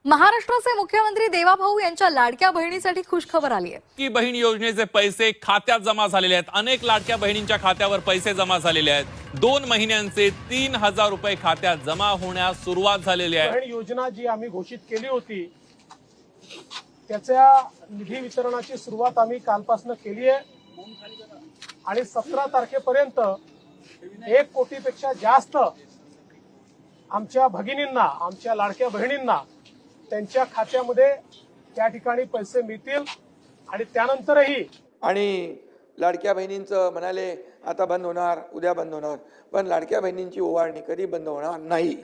महाराष्ट्राचे मुख्यमंत्री देवाभाऊ यांच्या लाडक्या बहिणीसाठी खुशखबर आली आहे की बहीण योजनेचे पैसे खात्यात जमा झालेले आहेत। अनेक लाडक्या बहिणींच्या खात्यावर पैसे जमा झालेले आहेत। 2 महिन्यांचे 3,000 रुपये खात्यात जमा होण्यास सुरुवात झालेली आहे। बहीण योजना जी आम्ही घोषित केली होती त्याच्या निधी वितरणाची सुरुवात आम्ही कालपासून केली आहे आणि 17 तारखेपर्यंत 1 कोटीपेक्षा जास्त आमच्या भगिनींना, आमच्या लाडक्या बहिणींना त्यांच्या खात्यामध्ये त्या ठिकाणी पैसे मिळतील आणि त्यानंतरही आणि लाडक्या बहिणींचं म्हणाले आता बंद होणार, उद्या बंद होणार, पण लाडक्या बहिणींची ओवाळणी कधी बंद होणार नाही,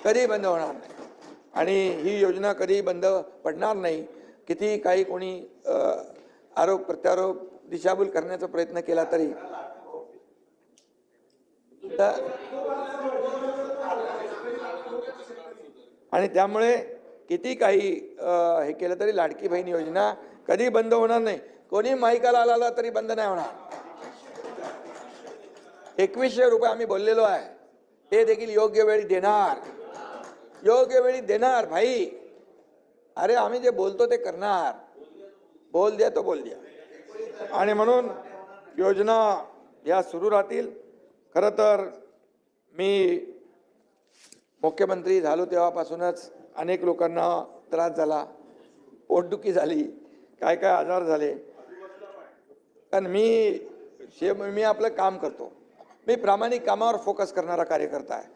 कधी बंद होणार नाही आणि ही योजना कधी बंद पडणार नाही। किती काही कोणी आरोप प्रत्यारोप दिशाभूल करण्याचा प्रयत्न केला तरी आणि त्यामुळे किती काही हे केलं तरी लाडकी बहीण योजना कधी बंद होणार नाही। कोणी माईकाला आला तरी बंद नाही होणार। 2100 रुपये आम्ही बोललेलो आहे, ते देखील योग्य वेळी देणार, योग्य वेळी देणार भाई। अरे आम्ही जे बोलतो ते करणार, बोल द्या तो बोल द्या। आणि म्हणून योजना या सुरू राहतील। खरं तर मी मुख्यमंत्री झालो तेव्हापासूनच अनेक लोकांना त्रास झाला, पोटदुखी झाली, काय काय आजार झाले, कारण मी आपलं काम करतो, मी प्रामाणिक कामावर फोकस करणारा कार्यकर्ता आहे।